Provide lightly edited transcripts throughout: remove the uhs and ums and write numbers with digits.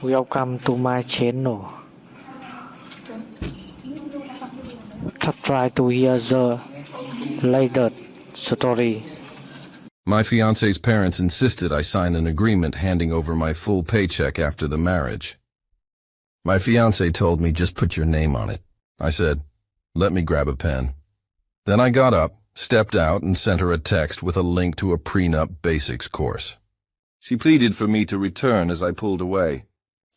Welcome to my channel. Try to hear the latest story. My fiancé's parents insisted I sign an agreement handing over my full paycheck after the marriage. My fiancé told me, just put your name on it. I said, let me grab a pen. Then I got up, stepped out, and sent her a text with a link to a prenup basics course. She pleaded for me to return as I pulled away.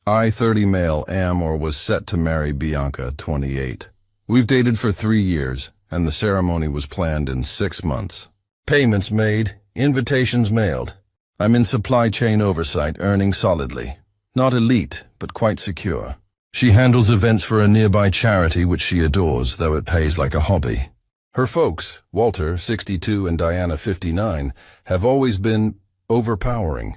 I, 30 male, am or was set to marry Bianca, 28. We've dated for 3 years, and the ceremony was planned in 6 months. Payments made, invitations mailed. I'm in supply chain oversight, earning solidly. Not elite, but quite secure. She handles events for a nearby charity which she adores, though it pays like a hobby. Her folks, Walter, 62, and Diana, 59, have always been overpowering.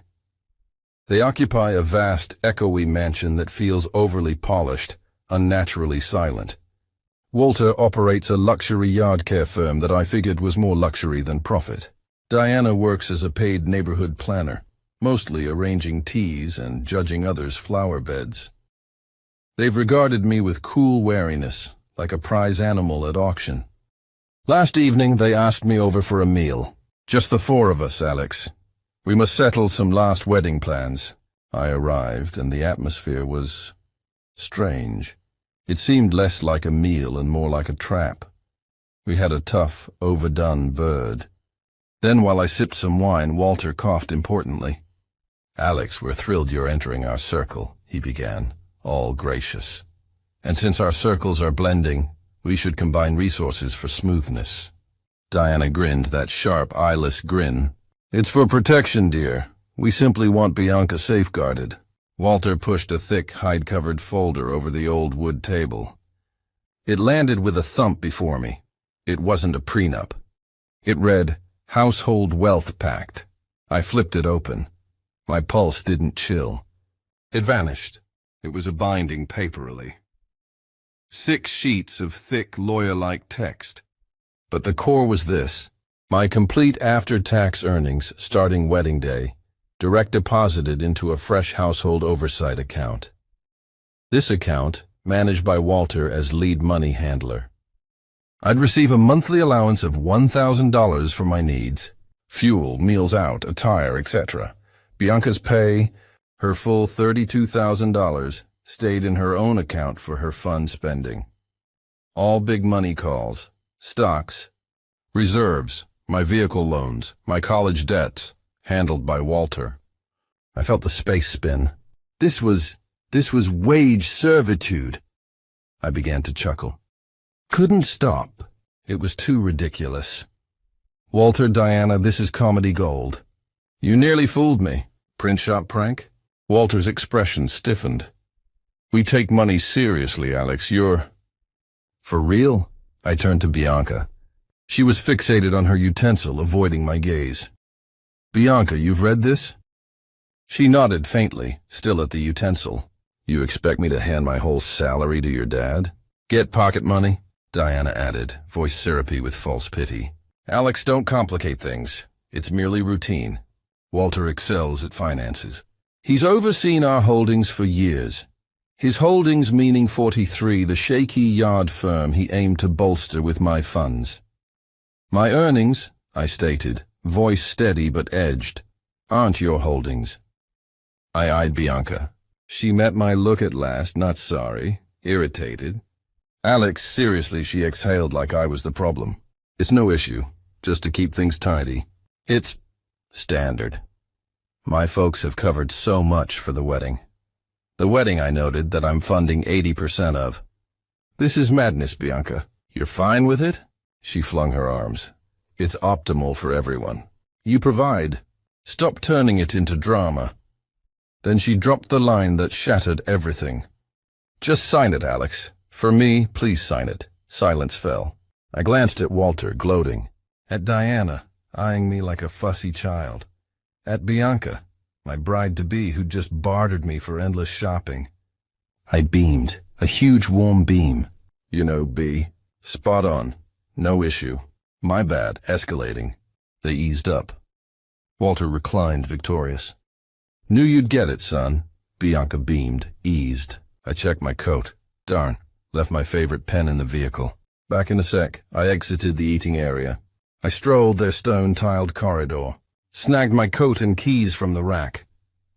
They occupy a vast, echoey mansion that feels overly polished, unnaturally silent. Walter operates a luxury yard care firm that I figured was more luxury than profit. Diana works as a paid neighborhood planner, mostly arranging teas and judging others' flower beds. They've regarded me with cool wariness, like a prize animal at auction. Last evening, they asked me over for a meal. Just the 4 of us, Alex. We must settle some last wedding plans. I arrived, and the atmosphere was strange. It seemed less like a meal and more like a trap. We had a tough, overdone bird. Then, while I sipped some wine, Walter coughed importantly. Alex, we're thrilled you're entering our circle, he began, all gracious. And since our circles are blending, we should combine resources for smoothness. Diana grinned, that sharp, eyeless grin. It's for protection, dear. We simply want Bianca safeguarded. Walter pushed a thick, hide-covered folder over the old wood table. It landed with a thump before me. It wasn't a prenup. It read, Household Wealth Pact. I flipped it open. My pulse didn't chill. It vanished. It was a binding paperly. 6 sheets of thick, lawyer-like text. But the core was this. My complete after-tax earnings, starting wedding day, direct deposited into a fresh household oversight account. This account, managed by Walter as lead money handler. I'd receive a monthly allowance of $1,000 for my needs. Fuel, meals out, attire, etc. Bianca's pay, her full $32,000, stayed in her own account for her fun spending. All big money calls, stocks, reserves, my vehicle loans, my college debts, handled by Walter. I felt the space spin. This was wage servitude. I began to chuckle. Couldn't stop. It was too ridiculous. Walter, Diana, this is comedy gold. You nearly fooled me. Print shop prank? Walter's expression stiffened. We take money seriously, Alex. You're... For real? I turned to Bianca. She was fixated on her utensil, avoiding my gaze. Bianca, you've read this? She nodded faintly, still at the utensil. You expect me to hand my whole salary to your dad? Get pocket money? Diana added, voice syrupy with false pity. Alex, don't complicate things. It's merely routine. Walter excels at finances. He's overseen our holdings for years. His holdings meaning 43, the shaky yard firm he aimed to bolster with my funds. My earnings, I stated, voice steady but edged, aren't your holdings. I eyed Bianca. She met my look at last, not sorry, irritated. Alex, seriously, she exhaled like I was the problem. It's no issue, just to keep things tidy. It's standard. My folks have covered so much for the wedding. The wedding, I noted, that I'm funding 80% of. This is madness, Bianca. You're fine with it? She flung her arms. It's optimal for everyone. You provide. Stop turning it into drama. Then she dropped the line that shattered everything. Just sign it, Alex. For me, please sign it. Silence fell. I glanced at Walter, gloating. At Diana, eyeing me like a fussy child. At Bianca, my bride-to-be who'd just bartered me for endless shopping. I beamed, a huge warm beam. You know, B. Spot on. No issue. My bad, escalating. They eased up. Walter reclined victorious. Knew you'd get it, son. Bianca beamed, eased. I checked my coat. Darn, left my favorite pen in the vehicle. Back in a sec, I exited the eating area. I strolled their stone-tiled corridor, snagged my coat and keys from the rack,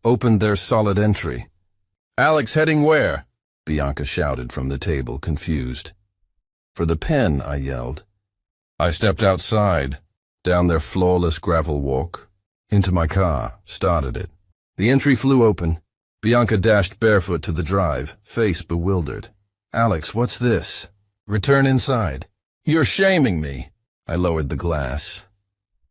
opened their solid entry. "Alex, heading where?" Bianca shouted from the table, confused. "For the pen," I yelled. I stepped outside, down their flawless gravel walk, into my car, started it. The entry flew open. Bianca dashed barefoot to the drive, face bewildered. "Alex, what's this?" "Return inside." "You're shaming me." I lowered the glass.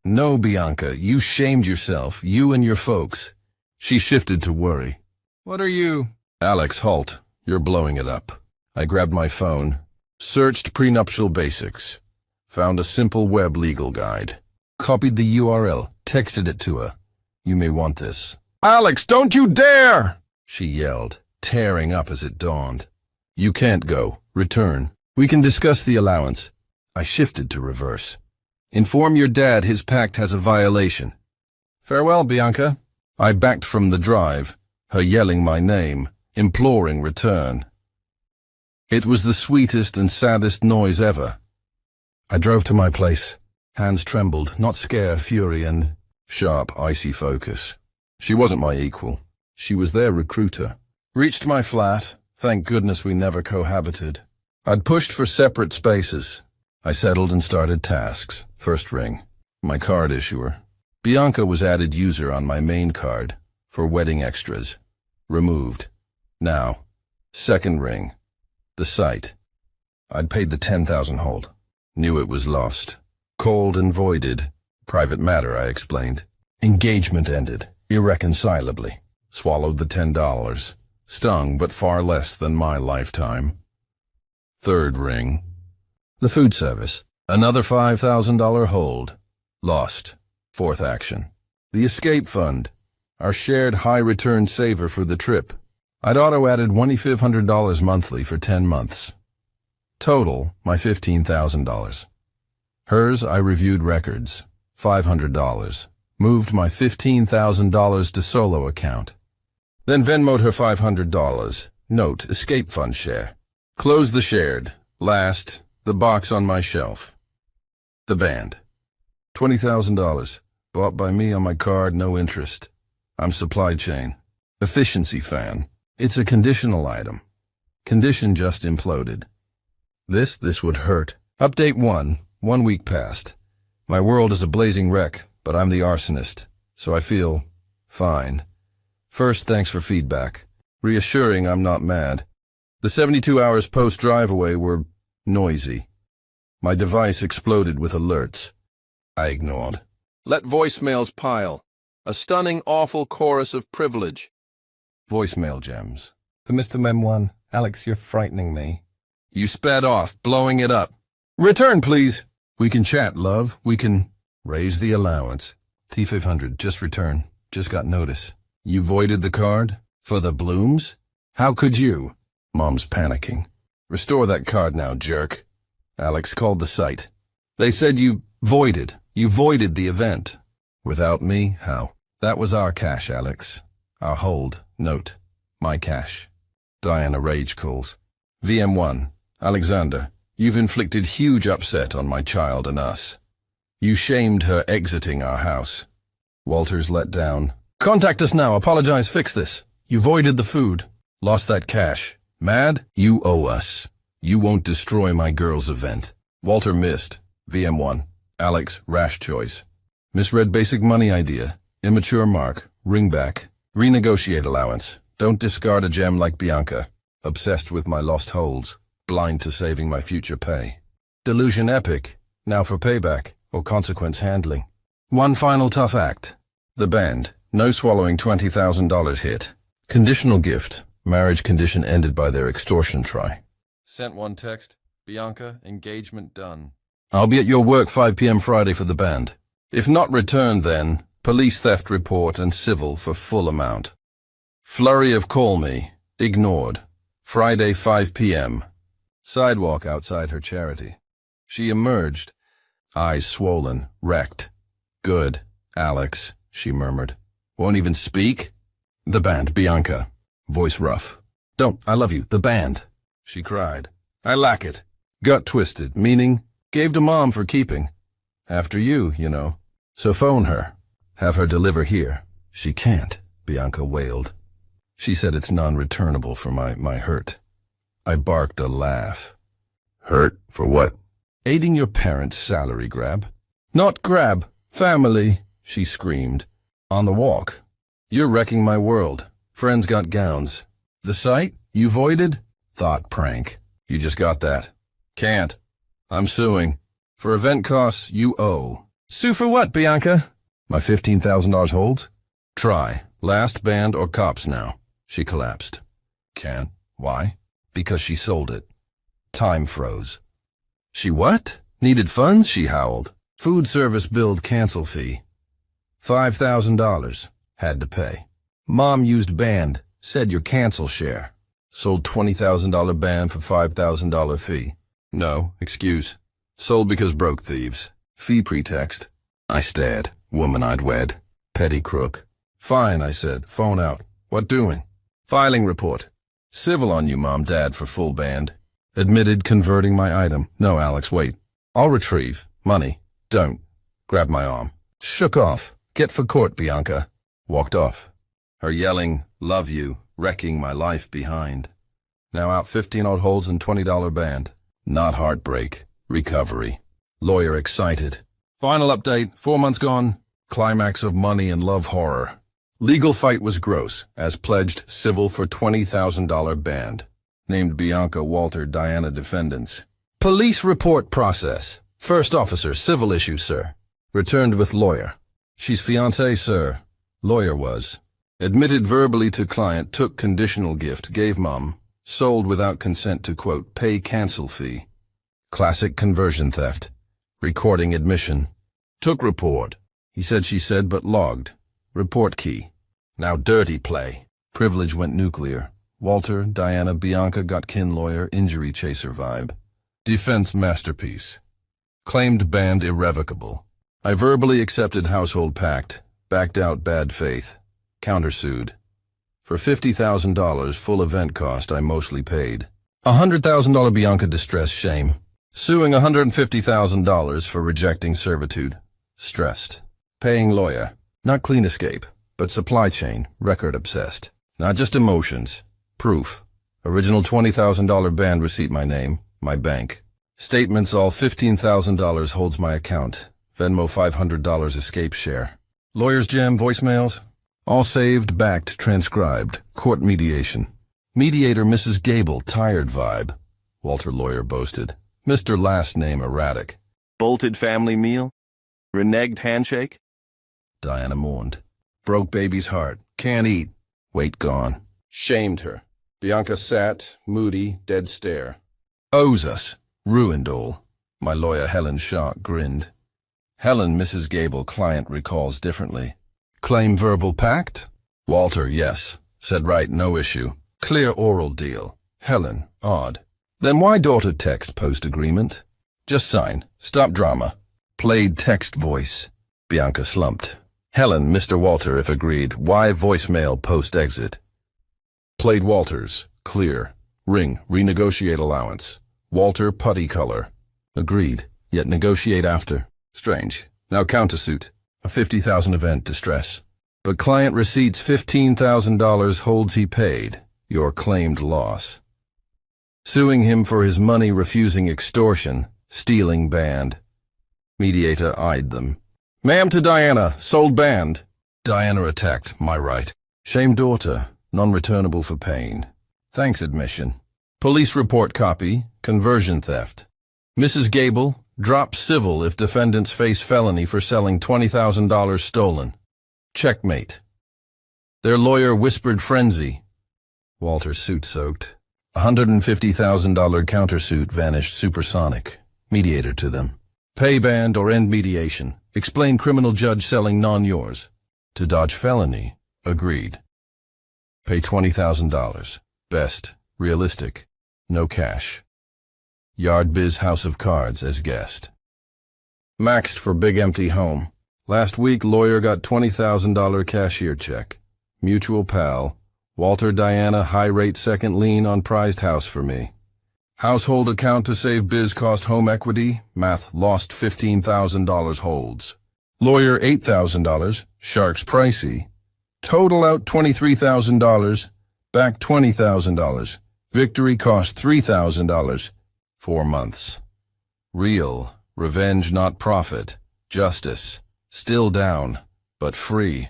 "No, Bianca, you shamed yourself, you and your folks." She shifted to worry. "What are you—" "Alex, halt. You're blowing it up." I grabbed my phone, searched prenuptial basics, found a simple web legal guide, copied the URL, texted it to her. "You may want this." "Alex, don't you dare!" she yelled, tearing up as it dawned. "You can't go. Return. We can discuss the allowance." I shifted to reverse. "Inform your dad his pact has a violation." "Farewell, Bianca." I backed from the drive, her yelling my name, imploring return. It was the sweetest and saddest noise ever. I drove to my place. Hands trembled, not scare, fury, and sharp, icy focus. She wasn't my equal. She was their recruiter. Reached my flat. Thank goodness we never cohabited. I'd pushed for separate spaces. I settled and started tasks. First ring. My card issuer. Bianca was added user on my main card for wedding extras. Removed. Now. Second ring. The site. I'd paid the 10,000 hold. Knew it was lost. Called and voided. Private matter, I explained. Engagement ended. Irreconcilably. Swallowed the $10. Stung, but far less than my lifetime. Third ring. The food service. Another $5,000 hold. Lost. Fourth action. The escape fund. Our shared high-return saver for the trip. I'd auto-added $2,500 monthly for 10 months. Total, my $15,000. Hers, I reviewed records. $500. Moved my $15,000 to solo account. Then Venmo'd her $500. Note, escape fund share. Close the shared. Last, the box on my shelf. The band. $20,000. Bought by me on my card, no interest. I'm supply chain. Efficiency fan. It's a conditional item. Condition just imploded. This would hurt. Update 1. 1 week passed. My world is a blazing wreck, but I'm the arsonist, so I feel fine. First, thanks for feedback. Reassuring I'm not mad. The 72 hours post-drive away were noisy. My device exploded with alerts. I ignored. Let voicemails pile. A stunning, awful chorus of privilege. Voicemail gems. For Mr. Mem1, Alex, you're frightening me. You sped off, blowing it up. Return, please. We can chat, love. We can raise the allowance. T500, just return. Just got notice. You voided the card? For the blooms? How could you? Mom's panicking. Restore that card now, jerk. Alex called the site. They said you voided the event. Without me, how? That was our cash, Alex. Our hold. Note. My cash. Diana rage calls. VM1. Alexander, you've inflicted huge upset on my child and us. You shamed her exiting our house. Walter's let down. Contact us now. Apologize. Fix this. You voided the food. Lost that cash. Mad? You owe us. You won't destroy my girl's event. Walter missed. VM1. Alex, rash choice. Misread basic money idea. Immature mark. Ring back. Renegotiate allowance. Don't discard a gem like Bianca. Obsessed with my lost holds. Blind to saving my future pay. Delusion epic. Now for payback or consequence handling. One final tough act. The band. No swallowing $20,000 hit. Conditional gift. Marriage condition ended by their extortion try. Sent one text. Bianca, engagement done. I'll be at your work 5 p.m. Friday for the band. If not returned then, police theft report and civil for full amount. Flurry of call me. Ignored. Friday 5 p.m. Sidewalk outside her charity. She emerged. Eyes swollen, wrecked. Good, Alex, she murmured. Won't even speak? The band, Bianca. Voice rough. Don't, I love you, the band. She cried. I lack it. Gut twisted, meaning, gave to Mom for keeping. After you, you know. So phone her. Have her deliver here. She can't, Bianca wailed. She said it's non-returnable for my hurt. I barked a laugh. Hurt? For what? Aiding your parents' salary grab. Not grab. Family, she screamed. On the walk. You're wrecking my world. Friends got gowns. The site? You voided? Thought prank. You just got that. Can't. I'm suing. For event costs, you owe. Sue for what, Bianca? My $15,000 holds? Try. Last band or cops now. She collapsed. Can't. Why? Because she sold it. Time froze. She what? Needed funds? She howled. Food service billed cancel fee. $5,000. Had to pay. Mom used band. Said your cancel share. Sold $20,000 band for $5,000 fee. No, excuse. Sold because broke thieves. Fee pretext. I stared. Woman I'd wed. Petty crook. Fine, I said. Phone out. What doing? Filing report. Civil on you, Mom, Dad, for full band. Admitted converting my item. No, Alex, wait. I'll retrieve. Money. Don't. Grabbed my arm. Shook off. Get for court, Bianca. Walked off. Her yelling, love you, wrecking my life behind. Now out 15 odd holds and $20 band. Not heartbreak. Recovery. Lawyer excited. Final update. 4 months gone. Climax of money and love horror. Legal fight was gross, as pledged civil for $20,000 band. Named Bianca, Walter, Diana defendants. Police report process. First officer, civil issue, sir. Returned with lawyer. She's fiancée, sir. Lawyer was. Admitted verbally to client, took conditional gift, gave Mom. Sold without consent to, quote, pay cancel fee. Classic conversion theft. Recording admission. Took report. He said she said but logged. Report key. Now dirty play. Privilege went nuclear. Walter, Diana, Bianca got kin lawyer, injury chaser vibe. Defense masterpiece. Claimed band irrevocable. I verbally accepted household pact. Backed out bad faith. Countersued. For $50,000 full event cost I mostly paid. $100,000 Bianca distress shame. Suing $150,000 for rejecting servitude. Stressed. Paying lawyer. Not clean escape, but supply chain, record obsessed. Not just emotions. Proof. Original $20,000 band receipt my name, my bank. Statements all $15,000 holds my account. Venmo $500 escape share. Lawyer's gem, voicemails. All saved, backed, transcribed. Court mediation. Mediator Mrs. Gable, tired vibe. Walter lawyer boasted. Mr. last name erratic. Bolted family meal? Reneged handshake? Diana mourned. Broke baby's heart. Can't eat. Weight gone. Shamed her. Bianca sat, moody, dead stare. Owes us. Ruined all. My lawyer Helen Shark grinned. Helen, Mrs. Gable, client recalls differently. Claim verbal pact? Walter, yes. Said right, no issue. Clear oral deal. Helen, odd. Then why daughter text post-agreement? Just sign. Stop drama. Played text voice. Bianca slumped. Helen, Mr. Walter, if agreed. Why voicemail post-exit? Played Walters. Clear. Ring. Renegotiate allowance. Walter, putty color. Agreed. Yet negotiate after. Strange. Now countersuit. A $50,000 event distress. But client receipts $15,000 holds he paid. Your claimed loss. Suing him for his money refusing extortion. Stealing band. Mediator eyed them. Ma'am to Diana. Sold band. Diana attacked. My right. Shame daughter. Non-returnable for pain. Thanks admission. Police report copy. Conversion theft. Mrs. Gable. Drop civil if defendants face felony for selling $20,000 stolen. Checkmate. Their lawyer whispered frenzy. Walter suit soaked. $150,000 countersuit vanished supersonic. Mediator to them. Pay band or end mediation. Explain criminal judge selling non-yours. To dodge felony. Agreed. Pay $20,000. Best. Realistic. No cash. Yard Biz House of Cards as guest. Maxed for big empty home. Last week lawyer got $20,000 cashier check. Mutual pal. Walter Diana high rate second lien on prized house for me. Household account to save biz cost home equity, math lost $15,000 holds. Lawyer $8,000, sharks pricey. Total out $23,000, back $20,000. Victory cost $3,000. 4 months. Real, revenge not profit, justice. Still down, but free.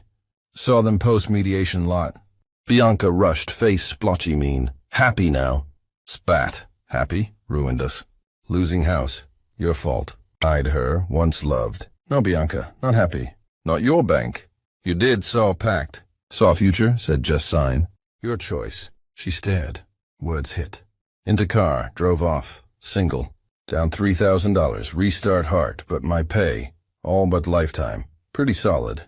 Saw them post mediation lot. Bianca rushed, face splotchy mean. Happy now. Spat. Happy, ruined us. Losing house, your fault. Eyed her, once loved. No, Bianca, not happy. Not your bank. You did, saw pact. Saw future, said just sign. Your choice. She stared. Words hit. Into car, drove off. Single. Down $3,000, restart heart, but my pay. All but lifetime. Pretty solid.